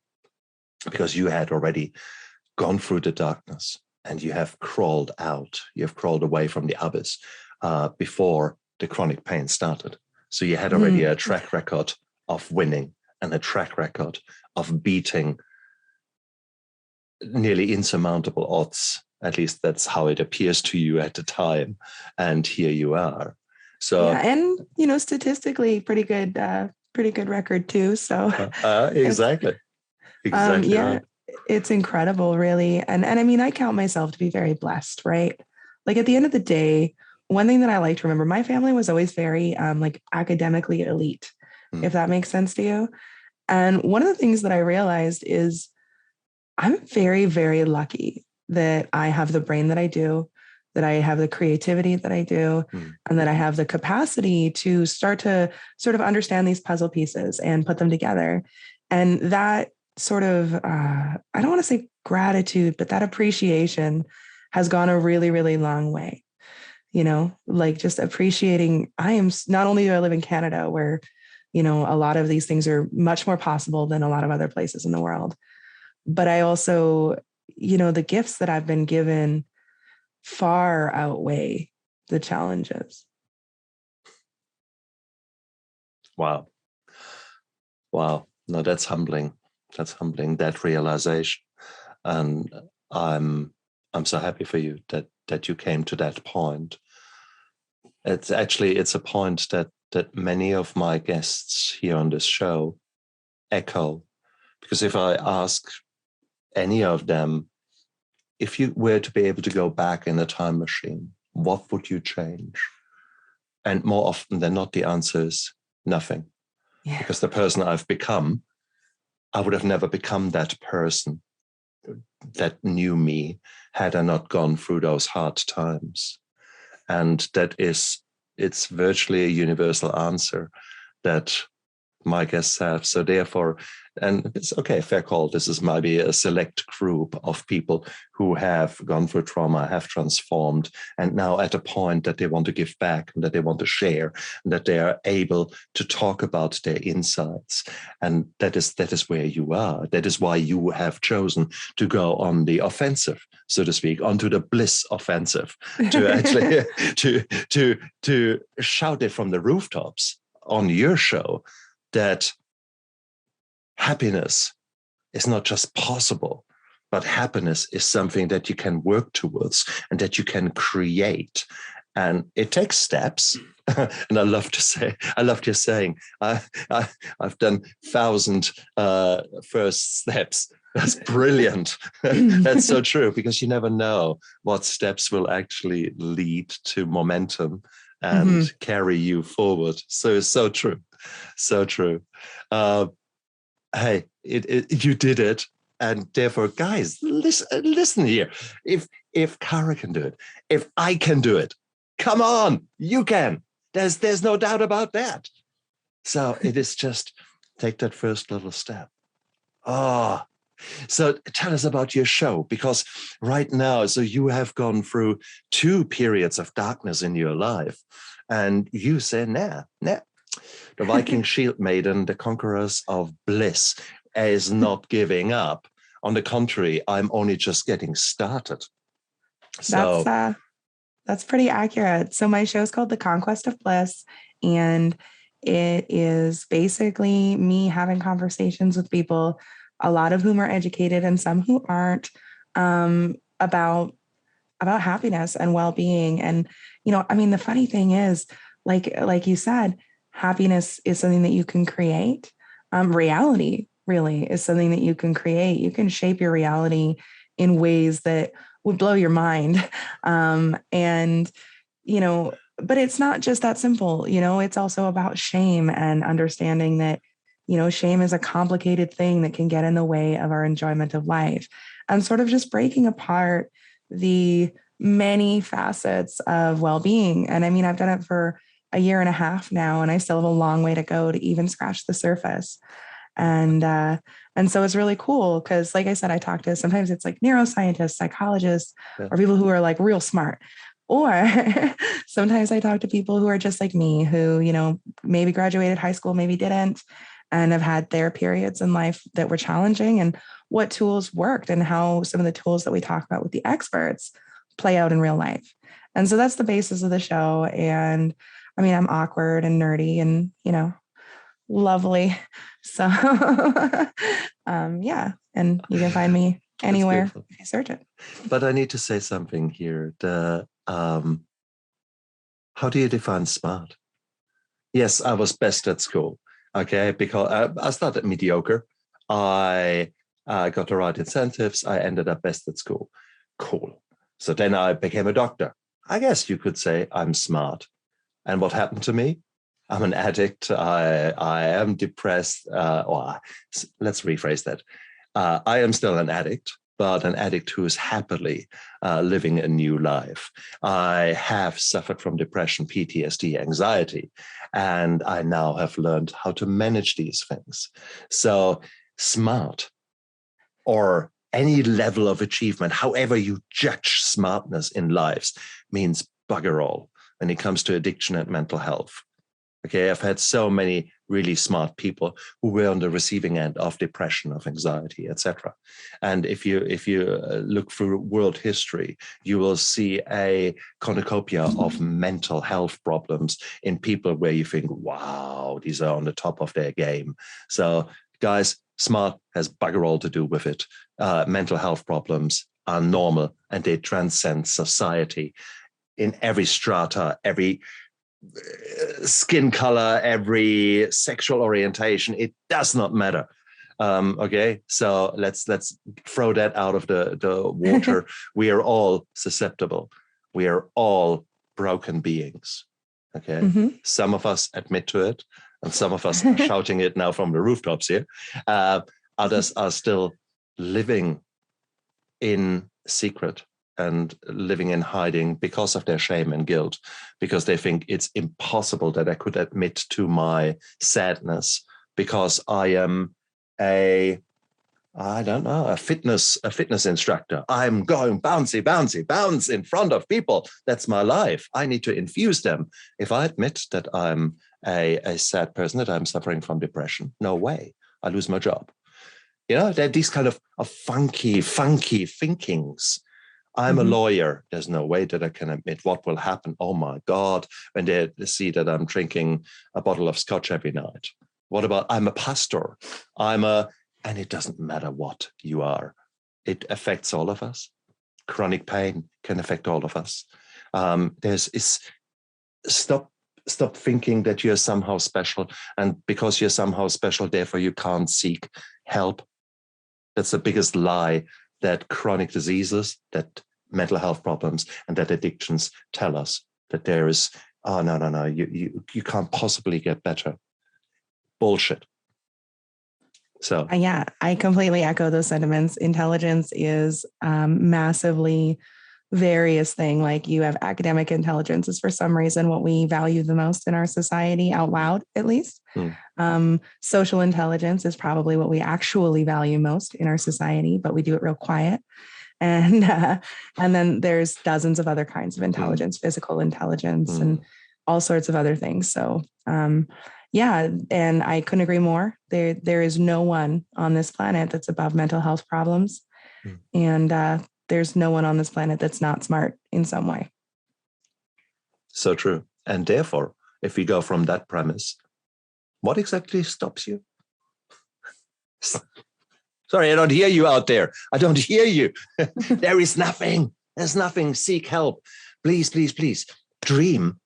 because you had already gone through the darkness and you have crawled out. You have crawled away from the abyss before the chronic pain started. So you had already a track record of winning and a track record of beating nearly insurmountable odds. At least that's how it appears to you at the time. And here you are. So yeah, and statistically pretty good record too. So exactly. Yeah, right. It's incredible, really. And I mean, I count myself to be very blessed, right? Like at the end of the day, one thing that I like to remember, my family was always very academically elite, if that makes sense to you. And one of the things that I realized is I'm very, very lucky that I have the brain that I do, that I have the creativity that I do, and that I have the capacity to start to sort of understand these puzzle pieces and put them together. And that sort of, I don't want to say gratitude, but that appreciation has gone a really, really long way. Just appreciating, not only do I live in Canada where, a lot of these things are much more possible than a lot of other places in the world, but I also, the gifts that I've been given far outweigh the challenges. Wow. No, that's humbling. That's humbling, that realization. And I'm so happy for you that you came to that point. It's a point that many of my guests here on this show echo. Because if I ask any of them, if you were to be able to go back in a time machine, what would you change? And more often than not, the answer is nothing. Yeah. Because the person I've become, I would have never become that person that knew me had I not gone through those hard times. And it's virtually a universal answer that my guests have. So therefore, and it's okay, fair call. This is maybe a select group of people who have gone through trauma, have transformed, and now at a point that they want to give back and that they want to share, and that they are able to talk about their insights. And that is where you are. That is why you have chosen to go on the offensive, so to speak, onto the bliss offensive, to actually to shout it from the rooftops on your show that happiness is not just possible, but happiness is something that you can work towards and that you can create. And it takes steps. And I loved your saying, I've done 1,000 first steps. That's brilliant. That's so true, because you never know what steps will actually lead to momentum and carry you forward. So it's so true. So true. Hey, you did it. And therefore, guys, listen here. If Kara can do it, if I can do it, come on, you can. There's no doubt about that. So it is just take that first little step. Oh, so tell us about your show, because right now, so you have gone through 2 periods of darkness in your life, and you say, nah. The Viking shield maiden, the conquerors of bliss, is not giving up. On the contrary, I'm only just getting started. So that's pretty accurate. So my show is called The Conquest of Bliss, and it is basically me having conversations with people, a lot of whom are educated and some who aren't, about happiness and well-being. And, the funny thing is, like you said, happiness is something that you can create. Reality really is something that you can create. You can shape your reality in ways that would blow your mind. But it's not just that simple. It's also about shame and understanding that, shame is a complicated thing that can get in the way of our enjoyment of life, and sort of just breaking apart the many facets of well-being. And I've done it for a year and a half now, and I still have a long way to go to even scratch the surface. And so it's really cool because, like I said, I talk to, sometimes it's like neuroscientists, psychologists, or people who are like real smart. Or sometimes I talk to people who are just like me, who, maybe graduated high school, maybe didn't, and have had their periods in life that were challenging, and what tools worked and how some of the tools that we talk about with the experts play out in real life. And so that's the basis of the show. And I'm awkward and nerdy and, lovely. So, yeah. And you can find me anywhere if you search it. But I need to say something here. How do you define smart? Yes, I was best at school. Okay. Because I started mediocre. I got the right incentives. I ended up best at school. Cool. So then I became a doctor. I guess you could say I'm smart. And what happened to me? I'm an addict. I am depressed. Let's rephrase that. I am still an addict, but an addict who is happily living a new life. I have suffered from depression, PTSD, anxiety, and I now have learned how to manage these things. So smart, or any level of achievement, however you judge smartness in lives, means bugger all when it comes to addiction and mental health. Okay, I've had so many really smart people who were on the receiving end of depression, of anxiety, etc. And if you look through world history, you will see a cornucopia of mental health problems in people where you think, wow, these are on the top of their game. So guys, smart has bugger all to do with it. Mental health problems are normal and they transcend society in every strata, every skin color, every sexual orientation. It does not matter. Okay, so let's throw that out of the water. We are all susceptible. We are all broken beings. Okay, some of us admit to it, and some of us are shouting it now from the rooftops here. Others are still living in secret and living in hiding because of their shame and guilt, because they think it's impossible that I could admit to my sadness because I am a fitness instructor. I'm going bounce in front of people. That's my life. I need to infuse them. If I admit that I'm a sad person, that I'm suffering from depression, no way. I lose my job. They're these kind of funky thinkings. I'm a lawyer. There's no way that I can admit what will happen. Oh my God, when they see that I'm drinking a bottle of scotch every night. What about I'm a pastor? And it doesn't matter what you are. It affects all of us. Chronic pain can affect all of us. Stop thinking that you're somehow special. And because you're somehow special, therefore you can't seek help. That's the biggest lie that chronic diseases, that mental health problems, and that addictions tell us, that there is, no, you can't possibly get better. Bullshit. So yeah, I completely echo those sentiments. Intelligence is massively various thing. Like you have academic intelligence is for some reason what we value the most in our society, out loud at least. Social intelligence is probably what we actually value most in our society, but we do it real quiet. And then there's dozens of other kinds of intelligence, physical intelligence, and all sorts of other things. So yeah, and I couldn't agree more. There is no one on this planet that's above mental health problems. And there's no one on this planet that's not smart in some way. So true. And therefore, if we go from that premise, what exactly stops you? Sorry, I don't hear you out there. I don't hear you. There is nothing. There's nothing. Seek help. Please, please, please. Dream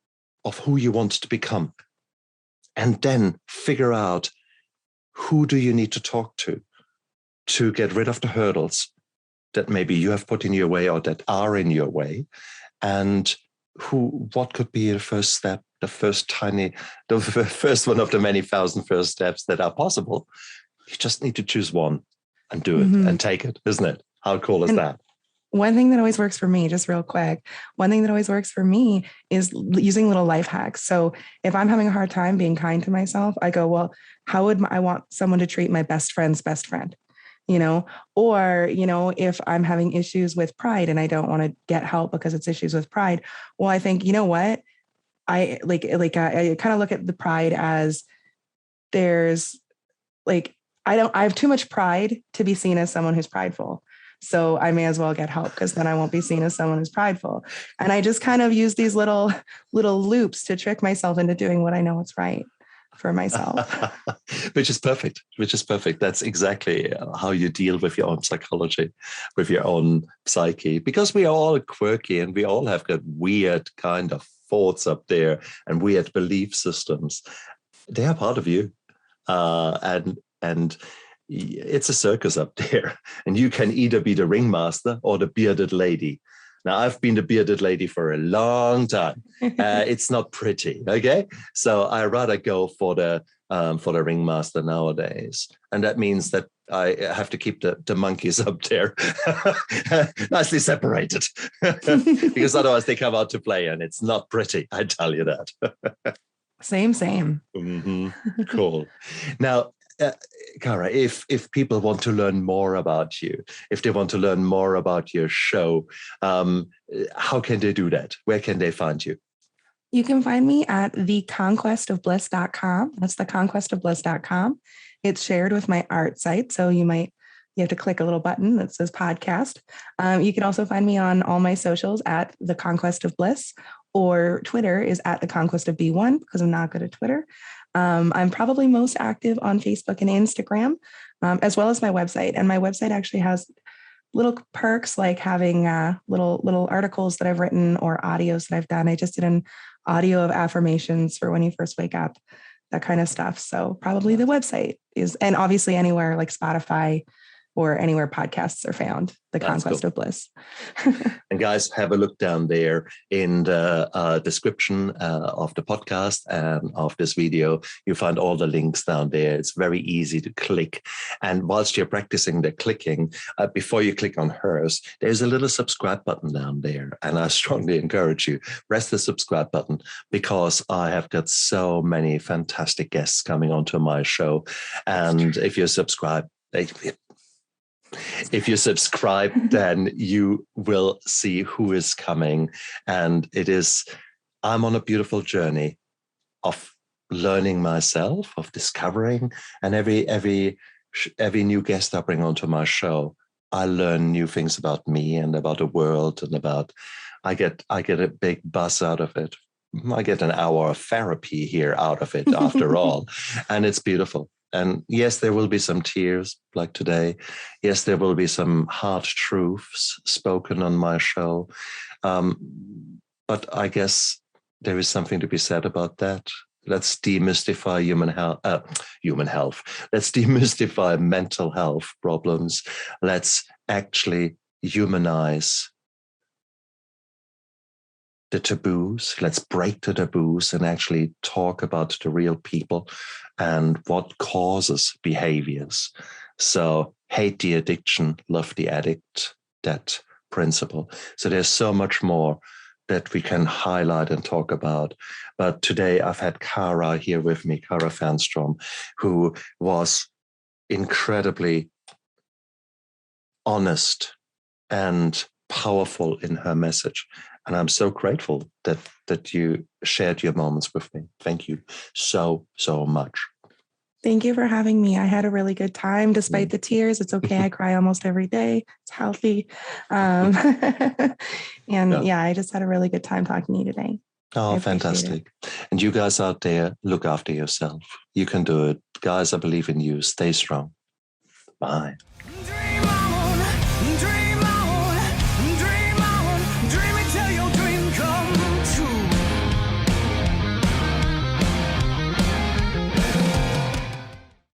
of who you want to become. And then figure out who do you need to talk to get rid of the hurdles that maybe you have put in your way or that are in your way. And what could be the first step, the first one of the many thousand first steps that are possible. You just need to choose one and do it and take it, isn't it? How cool is that? One thing that always works for me, just real quick, one thing that always works for me is using little life hacks. So if I'm having a hard time being kind to myself, I go, well, how would I want someone to treat my best friend's best friend? Or, if I'm having issues with pride and I don't want to get help because it's issues with pride, well, I think, you know what? I kind of look at the pride as there's I have too much pride to be seen as someone who's prideful. So I may as well get help because then I won't be seen as someone who's prideful. And I just kind of use these little loops to trick myself into doing what I know is right for myself. Which is perfect. That's exactly how you deal with your own psychology, with your own psyche, because we are all quirky and we all have got weird kind of thoughts up there and weird belief systems. They are part of you. And it's a circus up there, and you can either be the ringmaster or the bearded lady. Now, I've been the bearded lady for a long time. It's not pretty, okay? So I rather go for the ringmaster nowadays, and that means that I have to keep the monkeys up there nicely separated, because otherwise they come out to play, and it's not pretty. I tell you that. Same. Cool. Now, Cara, if people want to learn more about you, if they want to learn more about your show, how can they do that? Where can they find you? You can find me at theconquestofbliss.com. That's theconquestofbliss.com. It's shared with my art site. So you have to click a little button that says podcast. You can also find me on all my socials at The Conquest of Bliss, or Twitter is at The Conquest of B1 because I'm not good at Twitter. I'm probably most active on Facebook and Instagram, as well as my website. And my website actually has little perks like having little articles that I've written or audios that I've done. I just did an audio of affirmations for when you first wake up, that kind of stuff. So probably the website is, and obviously anywhere like Spotify, or anywhere podcasts are found. The Conquest of Bliss. And guys, have a look down there in the description of the podcast and of this video. You find all the links down there. It's very easy to click. And whilst you're practicing the clicking, before you click on hers, there's a little subscribe button down there. And I strongly encourage you, press the subscribe button, because I have got so many fantastic guests coming onto my show. And if you subscribe, then you will see who is coming. And I'm on a beautiful journey of learning myself, of discovering, and every new guest I bring onto my show, I learn new things about me and about the world, and I get a big buzz out of it. I get an hour of therapy here out of it after all. And it's beautiful. And yes, there will be some tears like today. Yes, there will be some hard truths spoken on my show. But I guess there is something to be said about that. Let's demystify human health. Let's demystify mental health problems. Let's actually humanize the taboos. Let's break the taboos and actually talk about the real people and what causes behaviors. So hate the addiction, love the addict, that principle. So there's so much more that we can highlight and talk about. But today I've had Kara here with me, Kara Fernstrom, who was incredibly honest and powerful in her message. And I'm so grateful that you shared your moments with me. Thank you so, so much. Thank you for having me. I had a really good time despite the tears. It's okay. I cry almost every day. It's healthy. I just had a really good time talking to you today. Oh, fantastic. And you guys out there, look after yourself. You can do it. Guys, I believe in you. Stay strong. Bye.